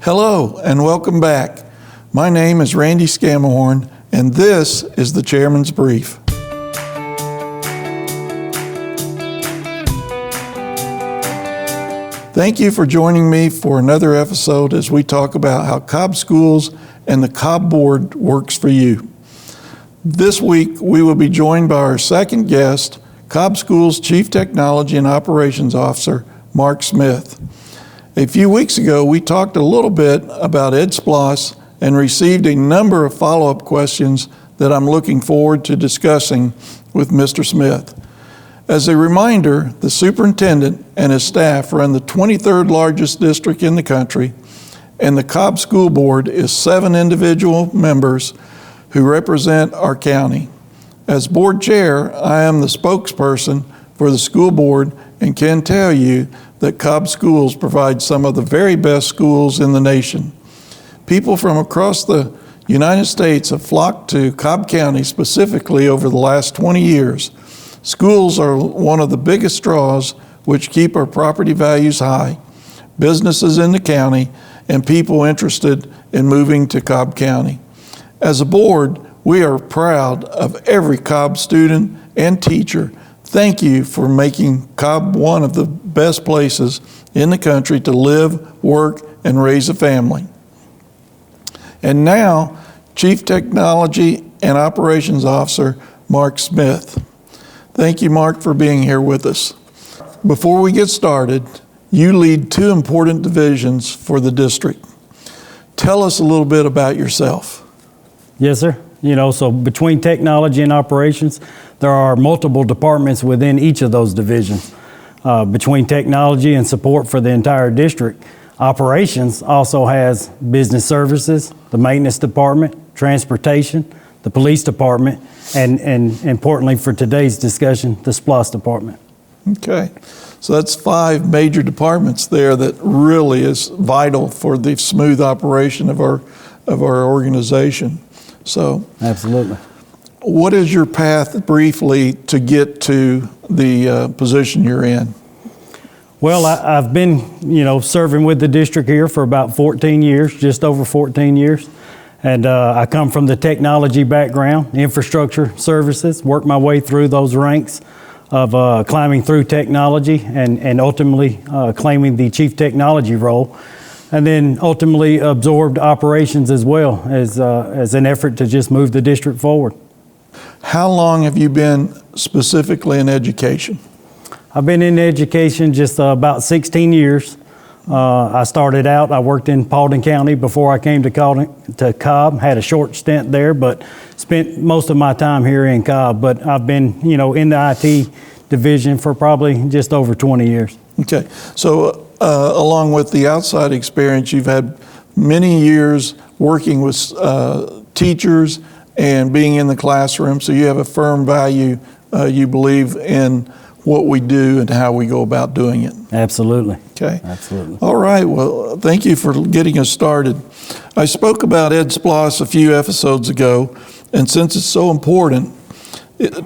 Hello and welcome back. My name is Randy Scamihorn and this is the Chairman's Brief. Thank you for joining me for another episode as we talk about how Cobb Schools and the Cobb Board works for you. This week we will be joined by our second guest, Cobb Schools Chief Technology and Operations Officer, Marc Smith. A few weeks ago, we talked a little bit about EdSPLOST and received a number of follow-up questions that I'm looking forward to discussing with Mr. Smith. As a reminder, the superintendent and his staff run the 23rd largest district in the country, and the Cobb School Board is 7 individual members who represent our county. As board chair, I am the spokesperson for the school board and can tell you that Cobb Schools provide some of the very best schools in the nation. People from across the United States have flocked to Cobb County specifically over the last 20 years. Schools are one of the biggest draws which keep our property values high, businesses in the county, and people interested in moving to Cobb County. As a board, we are proud of every Cobb student and teacher. Thank you for making Cobb one of the best places in the country to live, work, and raise a family. And now, Chief Technology and Operations Officer, Marc Smith. Thank you, Marc, for being here with us. Before we get started, you lead 2 important divisions for the district. Tell us a little bit about yourself. Yes, sir. So between technology and operations, there are multiple departments within each of those divisions. Between technology and support for the entire district, operations also has business services, the maintenance department, transportation, the police department, and importantly for today's discussion, the SPLOST department. Okay, so that's 5 major departments there that really is vital for the smooth operation of our organization. So, absolutely. What is your path briefly to get to the position you're in? Well, I've been, serving with the district here for about 14 years, just over 14 years. And I come from the technology background, infrastructure services, worked my way through those ranks of climbing through technology and ultimately claiming the chief technology role. And then ultimately absorbed operations as well as an effort to just move the district forward. How long have you been specifically in education? I've been in education just about 16 years. I started out, I worked in Paulding County before I came to Cobb, had a short stint there, but spent most of my time here in Cobb. But I've been, in the IT division for probably just over 20 years. Okay, so along with the outside experience, you've had many years working with teachers and being in the classroom, so you have a firm value, you believe in what we do and how we go about doing it. Absolutely. Okay. Absolutely. All right, well, thank you for getting us started. I spoke about EdSPLOST a few episodes ago, and since it's so important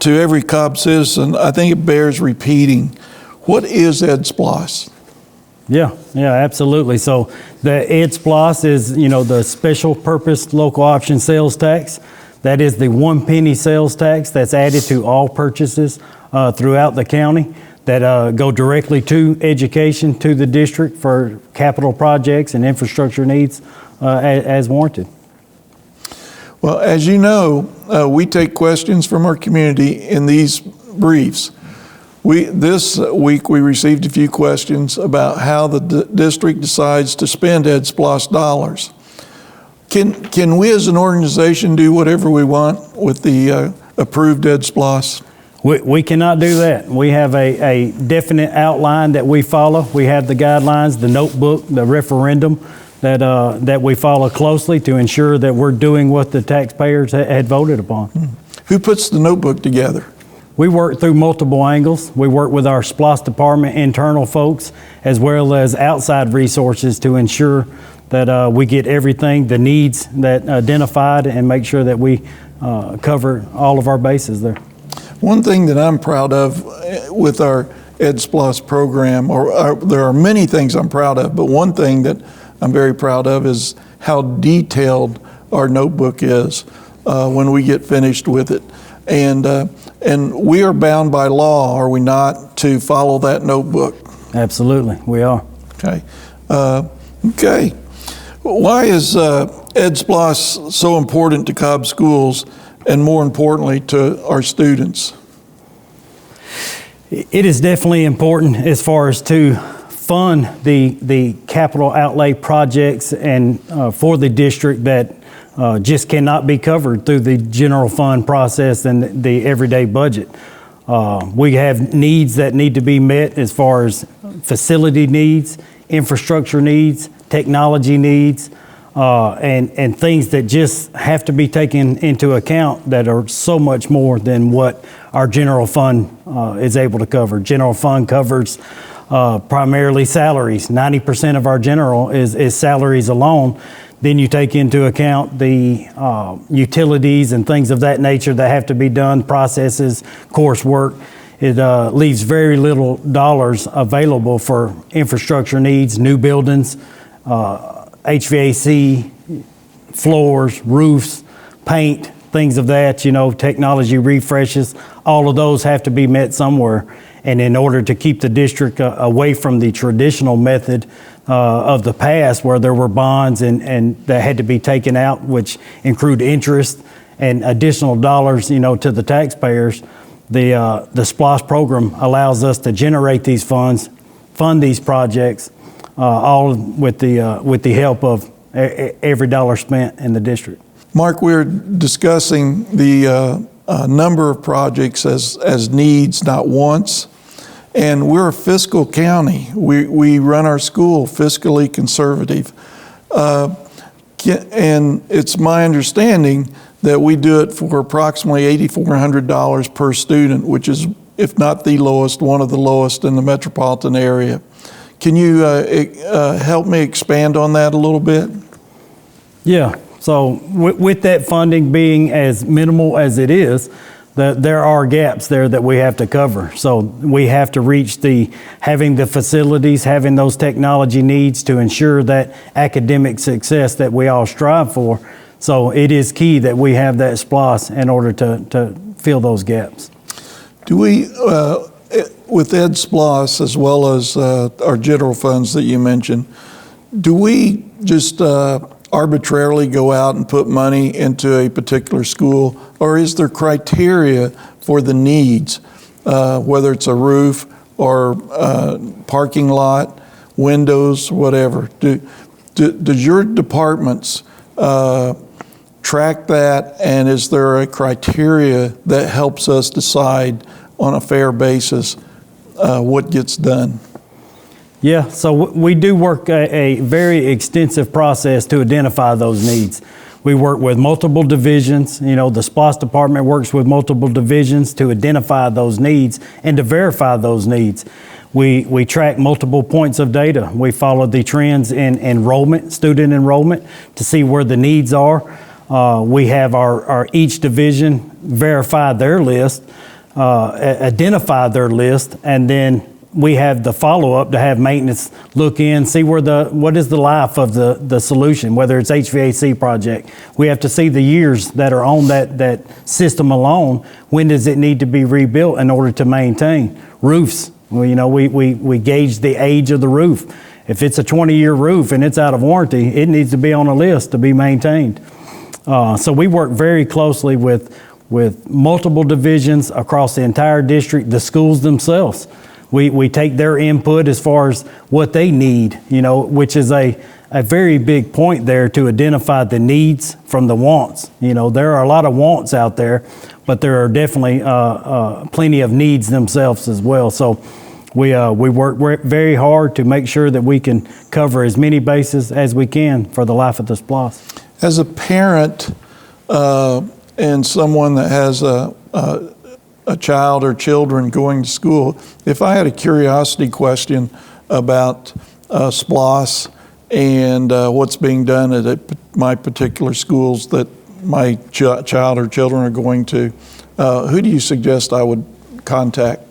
to every Cobb citizen, I think it bears repeating. What is EdSPLOST? Yeah, absolutely. So the EdSPLOST is, the special purpose local option sales tax. That is the 1 penny sales tax that's added to all purchases throughout the county that go directly to education, to the district for capital projects and infrastructure needs as warranted. Well, as you know, we take questions from our community in these briefs. This week we received a few questions about how the district decides to spend EdSPLOST dollars. Can we as an organization do whatever we want with the approved EdSPLOST? We cannot do that. We have a definite outline that we follow. We have the guidelines, the notebook, the referendum that we follow closely to ensure that we're doing what the taxpayers had voted upon. Who puts the notebook together? We work through multiple angles. We work with our SPLOST department, internal folks, as well as outside resources to ensure that we get everything, the needs that identified, and make sure that we cover all of our bases there. One thing that I'm proud of with our EdSPLOST program, or there are many things I'm proud of, but one thing that I'm very proud of is how detailed our notebook is when we get finished with it. And we are bound by law, are we not, to follow that notebook? Absolutely, we are. Okay. Okay. Why is EdSPLOST so important to Cobb schools and more importantly to our students? It is definitely important as far as to fund the capital outlay projects and for the district that just cannot be covered through the general fund process and the everyday budget. We have needs that need to be met as far as facility needs, infrastructure needs, technology needs, and things that just have to be taken into account that are so much more than what our general fund is able to cover. General fund covers primarily salaries. 90% of our general is salaries alone. Then you take into account the utilities and things of that nature that have to be done, processes, coursework. It leaves very little dollars available for infrastructure needs, new buildings, HVAC, floors, roofs, paint, things of that, technology refreshes. All of those have to be met somewhere. And in order to keep the district away from the traditional method of the past where there were bonds and that had to be taken out, which accrued interest and additional dollars, to the taxpayers, the EdSPLOST program allows us to generate these funds, fund these projects, all with the help of every dollar spent in the district. Marc, we're discussing the number of projects as needs, not wants. And we're a fiscal county. We run our school fiscally conservative. And it's my understanding that we do it for approximately $8,400 per student, which is, if not the lowest, one of the lowest in the metropolitan area. Can you help me expand on that a little bit? Yeah. So with that funding being as minimal as it is, there are gaps there that we have to cover. So we have to reach having the facilities, having those technology needs to ensure that academic success that we all strive for. So it is key that we have that EdSPLOST in order to fill those gaps. Do we, with EdSPLOST as well as our general funds that you mentioned, do we just arbitrarily go out and put money into a particular school, or is there criteria for the needs, whether it's a roof or parking lot, windows, whatever? Does your departments track that, and is there a criteria that helps us decide on a fair basis what gets done? Yeah, so we do work a very extensive process to identify those needs. We work with multiple divisions. The EdSPLOST department works with multiple divisions to identify those needs and to verify those needs. We track multiple points of data. We follow the trends in enrollment, student enrollment, to see where the needs are. We have our each division verify their list, identify their list, and then we have the follow-up to have maintenance look in, see what is the life of the solution, whether it's HVAC project. We have to see the years that are on that system alone. When does it need to be rebuilt in order to maintain? Roofs, we gauge the age of the roof. If it's a 20-year roof and it's out of warranty, it needs to be on a list to be maintained. So we work very closely with multiple divisions across the entire district, the schools themselves. We take their input as far as what they need, which is a very big point there to identify the needs from the wants. There are a lot of wants out there, but there are definitely plenty of needs themselves as well. So we work very hard to make sure that we can cover as many bases as we can for the life of the EdSPLOST. As a parent and someone that has a child or children going to school, if I had a curiosity question about EdSPLOST and what's being done at my particular schools that my child or children are going to, who do you suggest I would contact?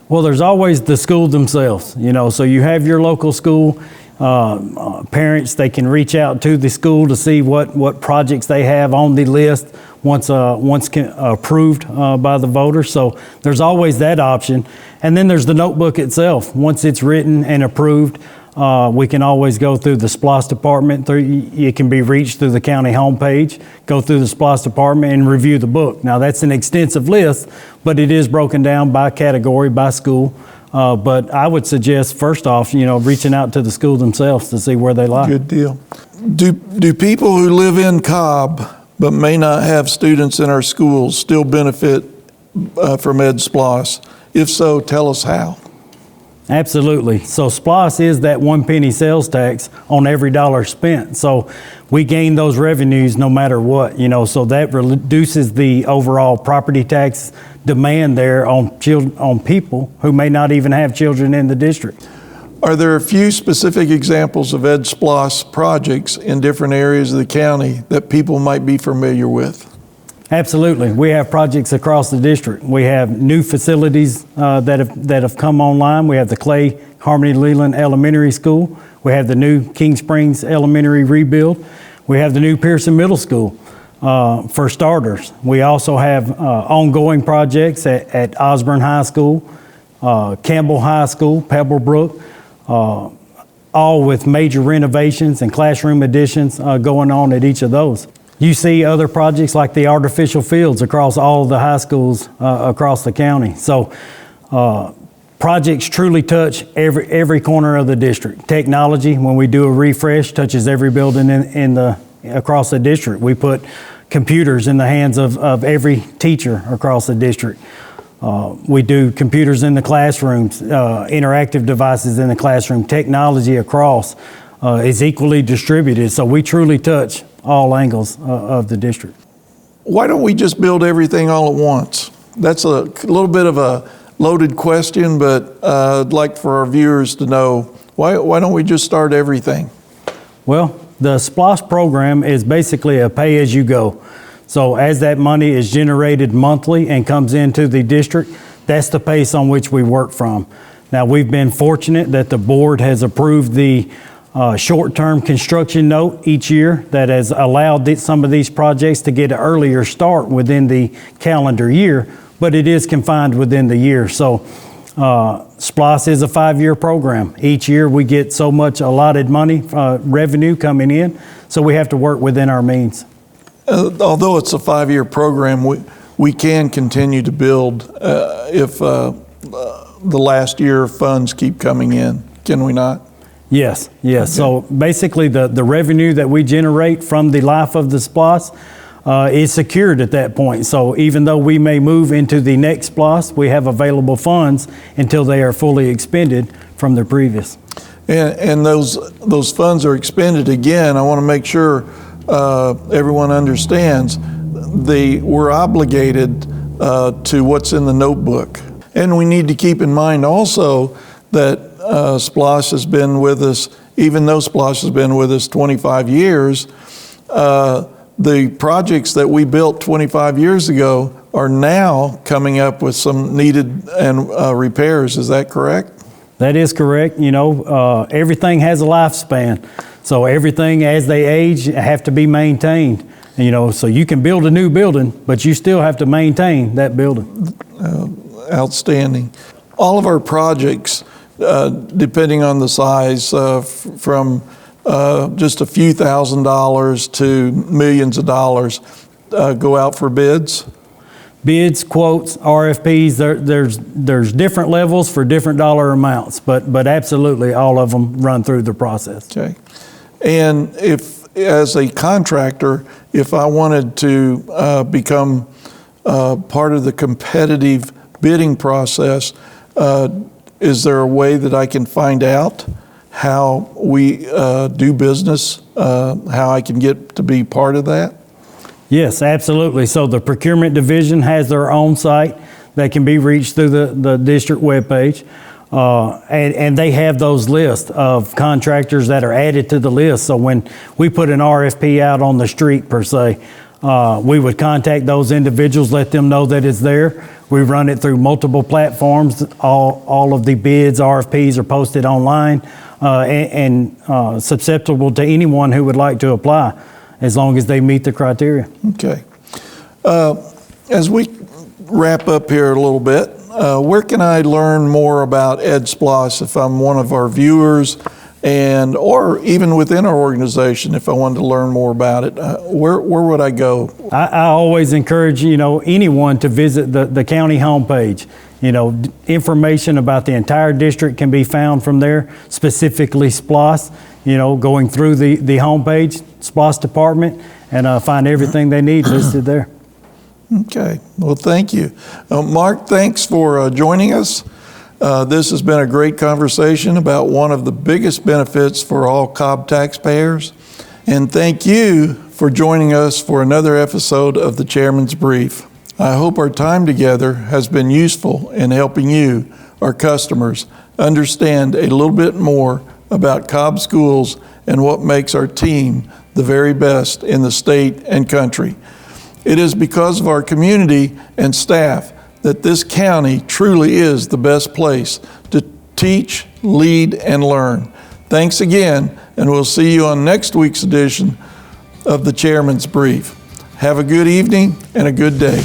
Well, there's always the school themselves, so you have your local school. Parents, they can reach out to the school to see what projects they have on the list once approved by the voters. So there's always that option. And then there's the notebook itself. Once it's written and approved, we can always go through the EdSPLOST department. It can be reached through the county homepage, go through the EdSPLOST department and review the book. Now that's an extensive list, but it is broken down by category, by school. But I would suggest, first off, reaching out to the school themselves to see where they lie. Good deal. Do people who live in Cobb but may not have students in our schools still benefit from EdSPLOST? If so, tell us how. Absolutely. So SPLOST is that 1 penny sales tax on every dollar spent. So we gain those revenues no matter what, so that reduces the overall property tax demand there on people who may not even have children in the district. Are there a few specific examples of EdSPLOST projects in different areas of the county that people might be familiar with? Absolutely. We have projects across the district. We have new facilities that have come online. We have the Clay Harmony Leland Elementary School. We have the new King Springs Elementary rebuild. We have the new Pearson Middle School, for starters. We also have ongoing projects at Osborne High School, Campbell High School, Pebblebrook, all with major renovations and classroom additions going on at each of those. You see other projects like the artificial fields across all of the high schools across the county. So projects truly touch every corner of the district. Technology, when we do a refresh, touches every building across the district. We put computers in the hands of every teacher across the district. We do computers in the classrooms, interactive devices in the classroom. Technology across is equally distributed. So we truly touch all angles of the district. Why don't we just build everything all at once? That's a little bit of a loaded question, but I'd like for our viewers to know, why don't we just start everything? Well, the EdSPLOST program is basically a pay-as-you-go. So as that money is generated monthly and comes into the district, that's the pace on which we work from. Now, we've been fortunate that the board has approved the short-term construction note each year that has allowed some of these projects to get an earlier start within the calendar year, but it is confined within the year. So EdSPLOST is a 5-year program. Each year we get so much allotted money, revenue coming in, so we have to work within our means. Although it's a 5-year program, we can continue to build if the last year of funds keep coming in, can we not? Yes. Okay. So basically the revenue that we generate from the life of the EdSPLOST is secured at that point. So even though we may move into the next EdSPLOST, we have available funds until they are fully expended from the previous. And those funds are expended again. I want to make sure everyone understands we're obligated to what's in the notebook. And we need to keep in mind also that EdSPLOST has been with us, even though EdSPLOST has been with us 25 years, the projects that we built 25 years ago are now coming up with some needed repairs. Is that correct? That is correct. Everything has a lifespan. So everything as they age have to be maintained. So you can build a new building, but you still have to maintain that building. Outstanding. All of our projects, depending on the size, from just a few $1,000s to millions of dollars, go out for bids? Bids, quotes, RFPs, there's different levels for different dollar amounts, but absolutely all of them run through the process. Okay. And if, as a contractor, if I wanted to become part of the competitive bidding process, is there a way that I can find out how we do business, how I can get to be part of that? Yes, absolutely. So the procurement division has their own site that can be reached through the district webpage. And they have those lists of contractors that are added to the list. So when we put an RFP out on the street per se, we would contact those individuals, let them know that it's there. We run it through multiple platforms. All of the bids, RFPs are posted online. and susceptible to anyone who would like to apply, as long as they meet the criteria. Okay. As we wrap up here a little bit, where can I learn more about EdSPLOST if I'm one of our viewers, and or even within our organization if I wanted to learn more about it? Where would I go? I always encourage anyone to visit the county homepage. Information about the entire district can be found from there, specifically SPLOST. Going through the homepage, SPLOST department, and find everything they need listed there. Okay, well, thank you. Marc, thanks for joining us. This has been a great conversation about one of the biggest benefits for all Cobb taxpayers. And thank you for joining us for another episode of the Chairman's Brief. I hope our time together has been useful in helping you, our customers, understand a little bit more about Cobb schools and what makes our team the very best in the state and country. It is because of our community and staff that this county truly is the best place to teach, lead, and learn. Thanks again, and we'll see you on next week's edition of the Chairman's Brief. Have a good evening and a good day.